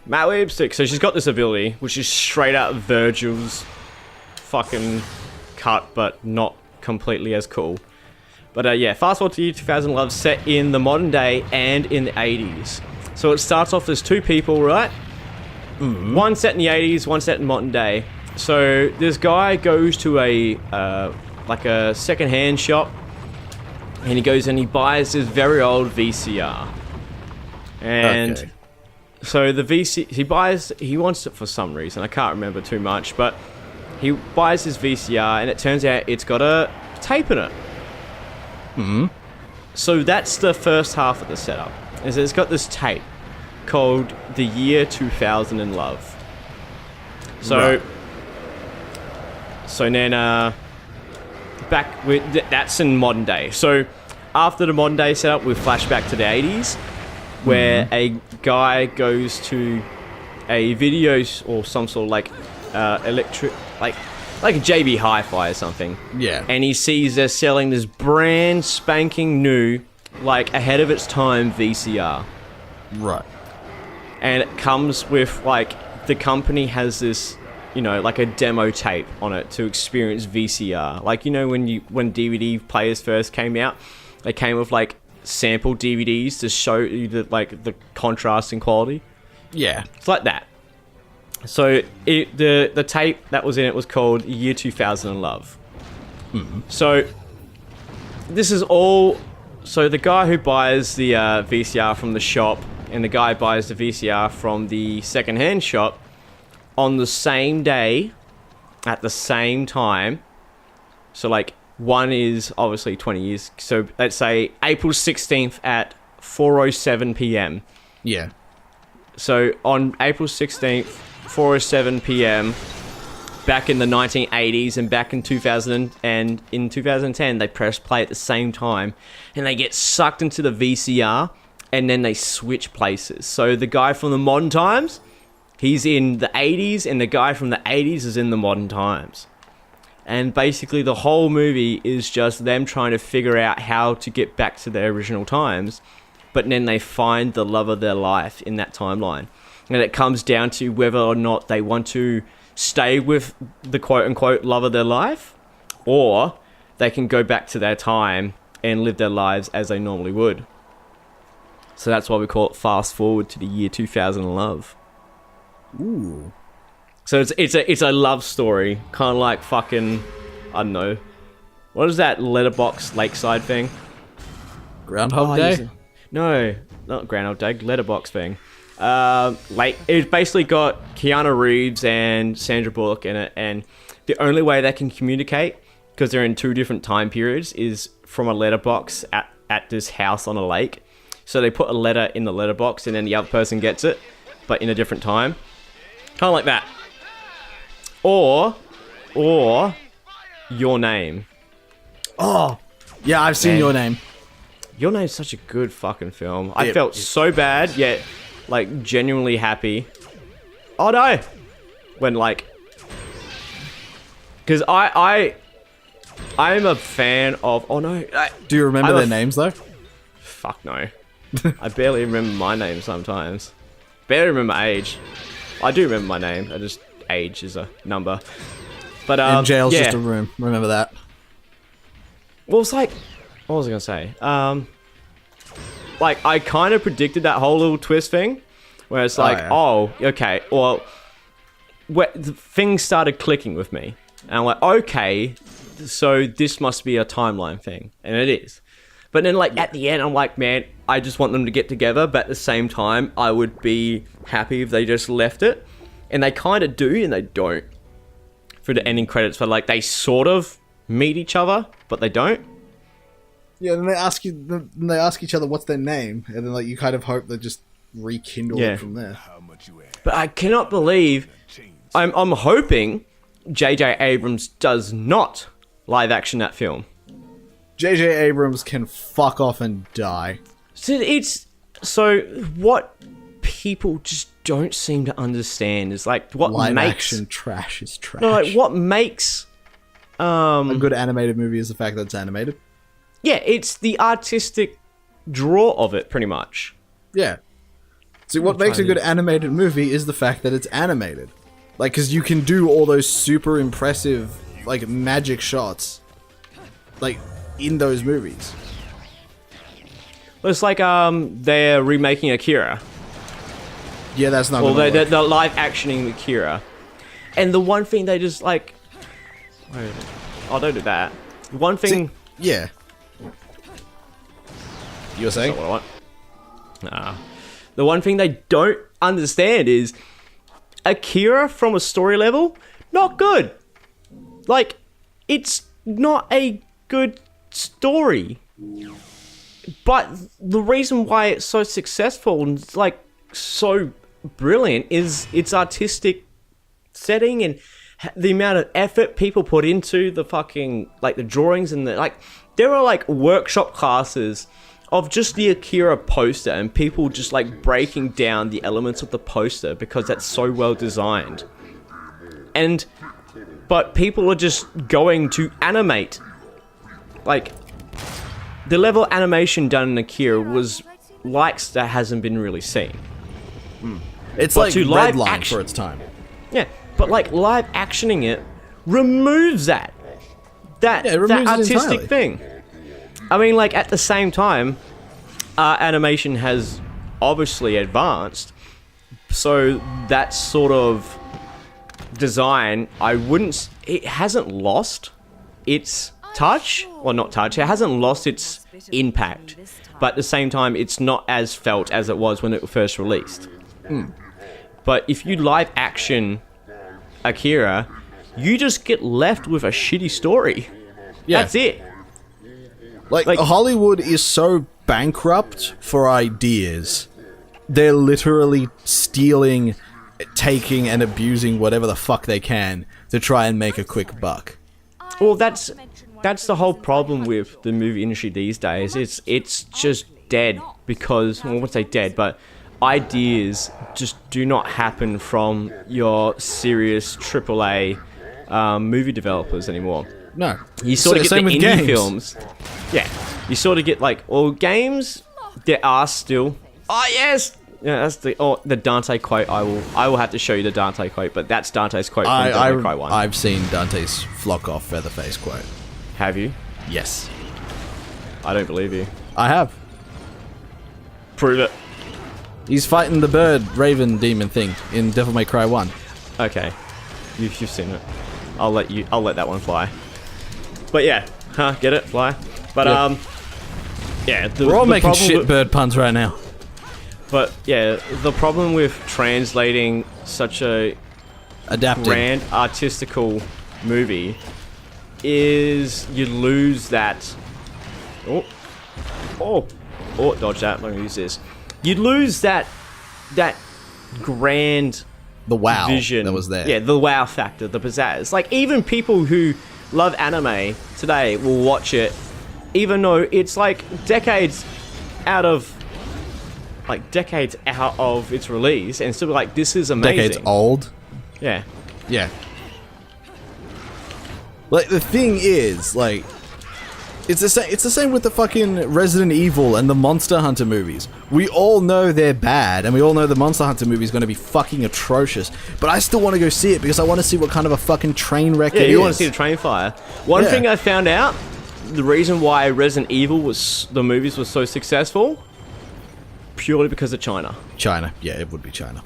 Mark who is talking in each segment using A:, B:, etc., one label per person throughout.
A: Matt Lipstick. So she's got this ability, which is straight out of Virgil's fucking cut, but not completely as cool. But yeah, fast forward to year 2000 Love, set in the modern day and in the 80s. So it starts off as two people, right? Mm-hmm. One set in the 80s, one set in modern day. So this guy goes to a like a second-hand shop, and he goes and he buys this very old VCR. And okay. So the he wants it for some reason, I can't remember too much, but he buys this VCR and it turns out it's got a tape in it. Mm-hmm. So that's the first half of the setup, is it's got this tape called The Year 2000 in Love. So, right. So then, back with that's in modern day. So after the modern day setup, we flash back to the 80s, where a guy goes to a video or some sort of like electric, like a JB Hi-Fi or something. Yeah. And he sees they're selling this brand spanking new, like ahead of its time VCR.
B: Right.
A: And it comes with like, the company has this, you know, like a demo tape on it to experience VCR. Like, you know, when DVD players first came out, they came with like sample DVDs to show you the contrast and quality. Yeah. It's like that. So the tape that was in it was called Year 2000 in Love. Mm-hmm. So this is all. So the guy who buys the VCR from the shop and the guy buys the VCR from the second-hand shop on the same day, at the same time. So like one is obviously 20 years. So let's say April 16th at 4:07 p.m. Yeah. So on April 16th, 4:07 p.m. back in the 1980s and back in 2000 and in 2010, they press play at the same time and they get sucked into the VCR and then they switch places. So the guy from the modern times, he's in the 80s and the guy from the 80s is in the modern times. And basically the whole movie is just them trying to figure out how to get back to their original times, but then they find the love of their life in that timeline. And it comes down to whether or not they want to stay with the quote-unquote love of their life, or they can go back to their time and live their lives as they normally would. So that's why we call it Fast Forward to the Year 2000 in Love. Ooh. So it's a love story, kind of like fucking, I don't know, what is that Letterbox Lakeside thing?
B: Groundhog Day?
A: No, not Groundhog Day, Letterbox thing. Like it's basically got Keanu Reeves and Sandra Bullock in it, and the only way they can communicate, because they're in two different time periods, is from a letterbox at this house on a lake. So they put a letter in the letterbox and then the other person gets it, but in a different time. Kind of like that. Or Your Name.
B: Oh, yeah, I've seen Your Name.
A: Your Name's such a good fucking film. I felt so bad, yet like genuinely happy. Oh no! When like, because I'm a fan of. Oh no!
B: Do you remember their names though?
A: Fuck no. I barely remember my name sometimes. Barely remember age. I do remember my name. I just age is a number. But
B: and jail's just a room. Remember that.
A: Well, it's like, what was I gonna say? Like I kind of predicted that whole little twist thing, where it's like, oh, okay, well, the things started clicking with me, and I'm like, okay, so this must be a timeline thing, and it is. But then, like at the end, I'm like, man, I just want them to get together, but at the same time, I would be happy if they just left it, and they kind of do, and they don't. For the ending credits, but like they sort of meet each other, but they don't.
B: Yeah, then they ask each other what's their name, and then like you kind of hope they just rekindle it from there.
A: But I cannot believe, I'm hoping J.J. Abrams does not live action that film.
B: J.J. Abrams can fuck off and die.
A: So what people just don't seem to understand is like what
B: live
A: makes
B: action trash is trash.
A: No, like what makes
B: a good animated movie is the fact that it's animated.
A: Yeah, it's the artistic draw of it, pretty much.
B: Yeah. See, what makes a good animated movie is the fact that it's animated. Like, because you can do all those super impressive, like, magic shots, like, in those movies.
A: Well, it's like they're remaking Akira.
B: Yeah, that's not.
A: Well, they're live actioning Akira, and the one thing they just like. Wait, oh, don't do that. One thing.
B: Yeah. You were saying?
A: That's not what I want. Nah. The one thing they don't understand is Akira from a story level, not good. Like, it's not a good story. But the reason why it's so successful and like so brilliant is its artistic setting and the amount of effort people put into the fucking like the drawings and the like. There are like workshop classes of just the Akira poster and people just like breaking down the elements of the poster because that's so well designed. But people are just going to animate. Like, the level of animation done in Akira was likes that hasn't been really seen.
B: It's
A: But
B: like
A: to live
B: Redline
A: action-
B: for its time.
A: Yeah, but like live actioning it removes that
B: Yeah, it removes it
A: artistic
B: entirely.
A: thing. I mean, like at the same time, animation has obviously advanced, so that sort of design, it hasn't lost its touch, or not touch. It hasn't lost its impact, but at the same time, it's not as felt as it was when it was first released. But if you live action Akira, you just get left with a shitty story.
B: Yeah.
A: That's it.
B: Like,
A: Like-
B: Hollywood is so bankrupt for ideas. They're literally stealing, taking, and abusing whatever the fuck they can to try and make a quick buck.
A: Well, that's the whole problem with the movie industry these days. It's just dead because, well, I won't say dead, but ideas just do not happen from your serious AAA movie developers anymore.
B: No.
A: You sort of get the
B: same with
A: indie
B: games.
A: films. Yeah, you sort of get like, well, games. There are still. Oh yes, yeah, that's the Dante quote. I will have to show you the Dante quote, but that's Dante's quote from Devil May Cry 1.
B: I've seen Dante's flock off Featherface quote.
A: Have you?
B: Yes.
A: I don't believe you.
B: I have.
A: Prove it.
B: He's fighting the bird raven demon thing in Devil May Cry 1.
A: Okay, you've seen it. I'll let that one fly. But yeah, get it, fly. But
B: Yeah.
A: yeah.
B: We're all making
A: problem
B: shit
A: with-
B: bird puns right now.
A: But yeah, the problem with translating such a
B: Adapted.
A: grand artistical movie is you lose that. Oh, dodge that. Let me use this. You lose that grand
B: The wow
A: vision
B: that was there.
A: Yeah, the wow factor, the pizzazz. Like, even people who love anime today will watch it, even though it's like decades out of its release, and still be like, this is amazing.
B: Decades old.
A: Yeah.
B: Yeah. Like, the thing is, like, it's the same with the fucking Resident Evil and the Monster Hunter movies. We all know they're bad, and we all know the Monster Hunter movie is going to be fucking atrocious. But I still want to go see it because I want to see what kind of a fucking train wreck it is.
A: Yeah, you want to see the train fire. One
B: Yeah.
A: thing I found out, the reason why Resident Evil the movies was so successful, purely because of China.
B: China. Yeah, it would be China.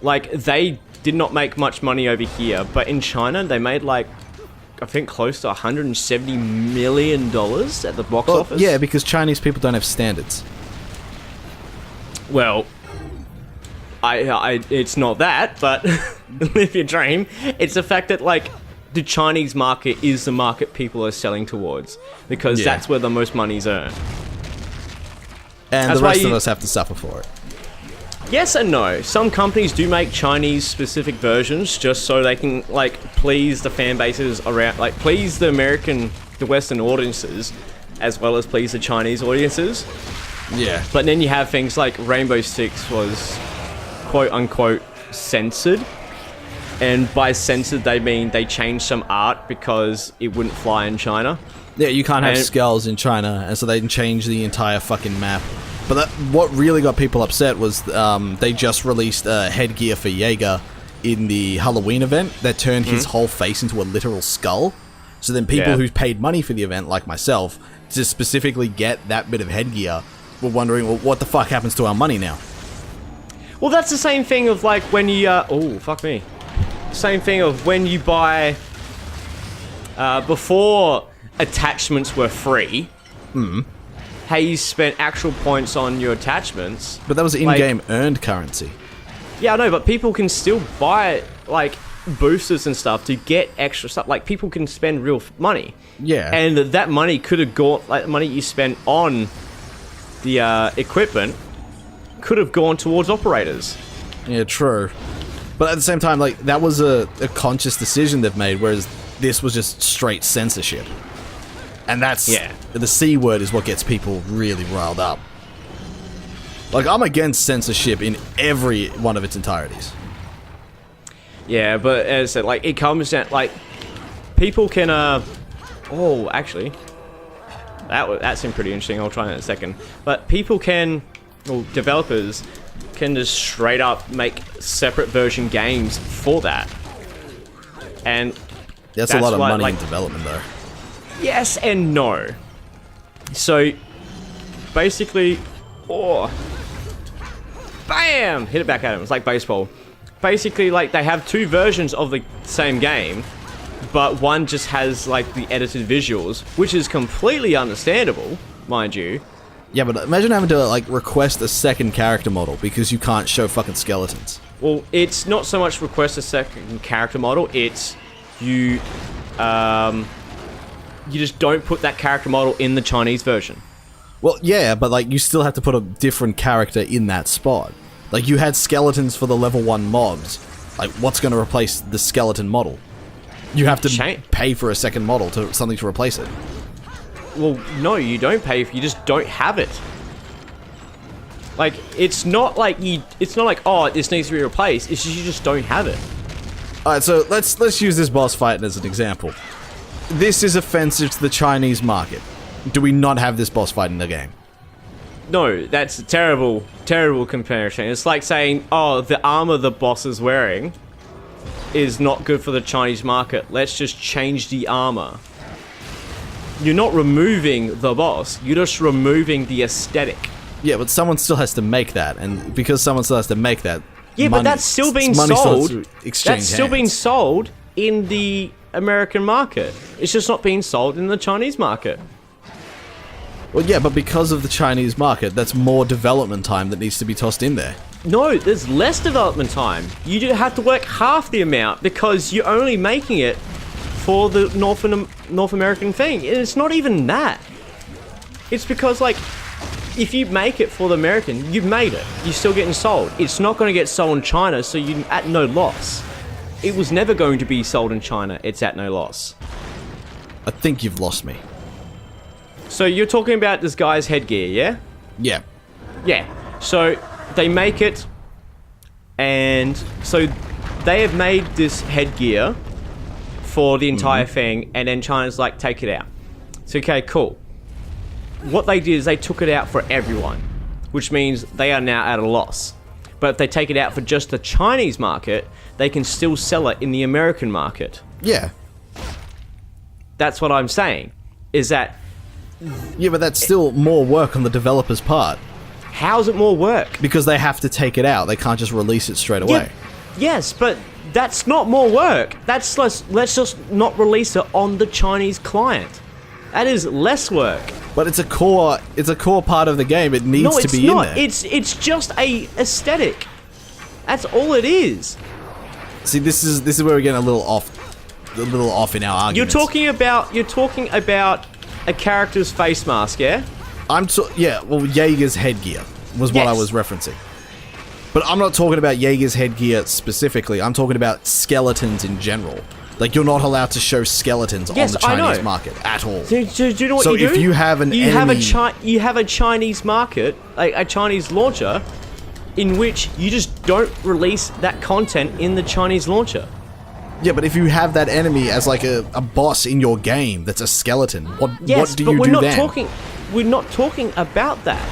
A: Like, they did not make much money over here, but in China, they made like, I think close to $170 million at the box
B: Well,
A: office.
B: yeah, because Chinese people don't have standards.
A: Well, it's not that, but live your dream. It's the fact that, like, the Chinese market is the market people are selling towards, because
B: Yeah.
A: that's where the most money's earned.
B: And
A: That's
B: the
A: why
B: rest of
A: you-
B: us have to suffer for it.
A: Yes and no. Some companies do make Chinese-specific versions just so they can, like, please the fan bases around, like, please the Western audiences, as well as please the Chinese audiences.
B: Yeah.
A: But then you have things like Rainbow Six was quote-unquote censored. And by censored, they mean they changed some art because it wouldn't fly in China.
B: Yeah, you can't have
A: And-
B: skulls in China, and so they can change the entire fucking map But what really got people upset was they just released headgear for Jaeger in the Halloween event that turned his whole face into a literal skull. So then people who paid money for the event, like myself, to specifically get that bit of headgear, were wondering, well, what the fuck happens to our money now?
A: Well, that's the same thing of like when you... oh, fuck me. Same thing of when you buy... before attachments were free, how you spent actual points on your attachments.
B: But that was in-game earned currency.
A: Yeah, I know, but people can still buy, like, boosters and stuff to get extra stuff. Like, people can spend real money.
B: Yeah.
A: And that money could have gone... like, the money you spent on the equipment could have gone towards operators.
B: Yeah, true. But at the same time, like, that was a conscious decision they've made, whereas this was just straight censorship. And that's...
A: yeah.
B: The C word is what gets people really riled up. Like, I'm against censorship in every one of its entireties.
A: Yeah, but as I said, like, it comes down... like, people can... oh, actually... that seemed pretty interesting. I'll try that in a second. But people can... well, developers can just straight up make separate version games for that. And...
B: that's a lot of money in development, though.
A: Yes and no. So, basically... oh... bam! Hit it back at him. It's like baseball. Basically, like, they have two versions of the same game, but one just has, like, the edited visuals, which is completely understandable, mind you.
B: Yeah, but imagine having to, like, request a second character model because you can't show fucking skeletons.
A: Well, it's not so much request a second character model, it's you just don't put that character model in the Chinese version.
B: Well, yeah, but, like, you still have to put a different character in that spot. Like, you had skeletons for the level 1 mobs. Like, what's going to replace the skeleton model? You have to pay for a second model to something to replace it.
A: Well, no, you don't pay if you just don't have it. Like, it's not like, oh, this needs to be replaced. It's just you just don't have it.
B: Alright, so let's use this boss fight as an example. This is offensive to the Chinese market. Do we not have this boss fight in the game?
A: No, that's a terrible, terrible comparison. It's like saying, oh, the armor the boss is wearing is not good for the Chinese market. Let's just change the armor. You're not removing the boss. You're just removing the aesthetic.
B: Yeah, but someone still has to make that, and because someone still has to make that,
A: yeah, but that's still being sold. That's still being sold in the American market. It's just not being sold in the Chinese market.
B: Well, yeah, but because of the Chinese market, that's more development time that needs to be tossed in there.
A: No, there's less development time. You do have to work half the amount because you're only making it for the North American thing. And it's not even that. It's because, like, if you make it for the American, you've made it. You're still getting sold. It's not going to get sold in China, so you're at no loss. It was never going to be sold in China. It's at no loss.
B: I think you've lost me.
A: So you're talking about this guy's headgear, yeah?
B: Yeah.
A: Yeah. So they make it, and so they have made this headgear for the entire thing, and then China's like, take it out. So, okay, cool. What they did is they took it out for everyone, which means they are now at a loss. But if they take it out for just the Chinese market, they can still sell it in the American market.
B: Yeah.
A: That's what I'm saying, is that...
B: yeah, but that's still more work on the developer's part.
A: How's it more work?
B: Because they have to take it out. They can't just release it straight away.
A: Yes, but that's not more work. That's let's just not release it on the Chinese client. That is less work.
B: But it's a core part of the game. It needs to be in there.
A: It's just a aesthetic. That's all it is.
B: See, this is where we're getting a little off in our arguments.
A: You're talking about a character's face mask, yeah? Well, Jaeger's headgear was what I was referencing.
B: But I'm not talking about Jaeger's headgear specifically. I'm talking about skeletons in general. Like, you're not allowed to show skeletons on the Chinese market at all.
A: Do you know what you do?
B: So if you have an enemy...
A: you have a Chinese market, a Chinese launcher, in which you just don't release that content in the Chinese launcher.
B: Yeah, but if you have that enemy as like a boss in your game that's a skeleton, what do you do then?
A: We're not talking about that.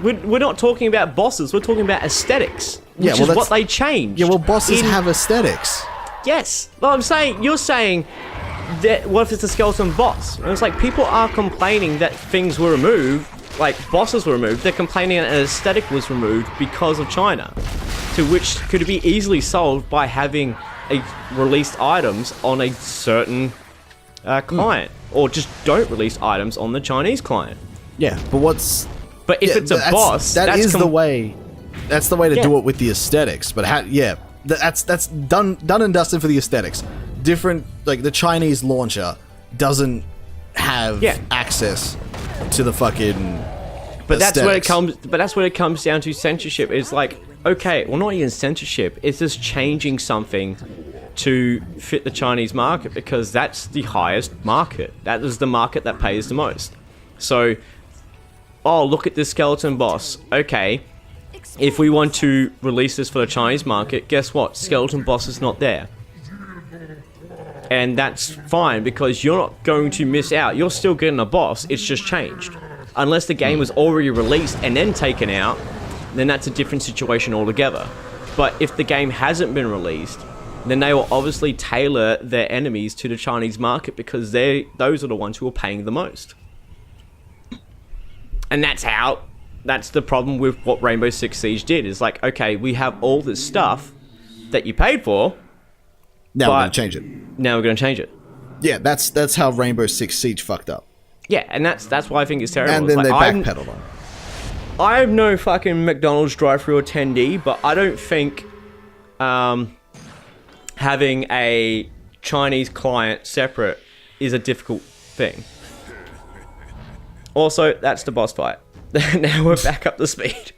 A: we're not talking about bosses. We're talking about aesthetics, which is what they changed.
B: Yeah, well, bosses have aesthetics.
A: Yes. Well, you're saying that what if it's a skeleton boss? And it's like people are complaining that things were removed, like bosses were removed. They're complaining that an aesthetic was removed because of China, to which could be easily solved by having released items on a certain client, or just don't release items on the Chinese client.
B: Yeah, but
A: if it's a boss,
B: that's the way. That's the way to do it with the aesthetics. But that's done and dusted for the aesthetics. Different, like the Chinese launcher doesn't have access to the fucking.
A: But that's where it comes. But that's where it comes down to censorship. It's like, okay, well, not even censorship. It's just changing something to fit the Chinese market, because that's the highest market. That is the market that pays the most. So, oh, look at this skeleton boss. Okay, if we want to release this for the Chinese market, guess what? Skeleton boss is not there. And that's fine, because you're not going to miss out. You're still getting a boss. It's just changed. Unless the game was already released and then taken out, then that's a different situation altogether. But if the game hasn't been released, then they will obviously tailor their enemies to the Chinese market, because those are the ones who are paying the most. And that's the problem with what Rainbow Six Siege did. Is like, okay, we have all this stuff that you paid for.
B: Now we're going to change it.
A: Now we're going to change it.
B: Yeah, that's how Rainbow Six Siege fucked up.
A: Yeah, and that's why I think it's terrible.
B: And then they backpedaled on it.
A: I have no fucking McDonald's drive-thru attendee, but I don't think having a Chinese client separate is a difficult thing. Also, that's the boss fight. Now we're back up to speed.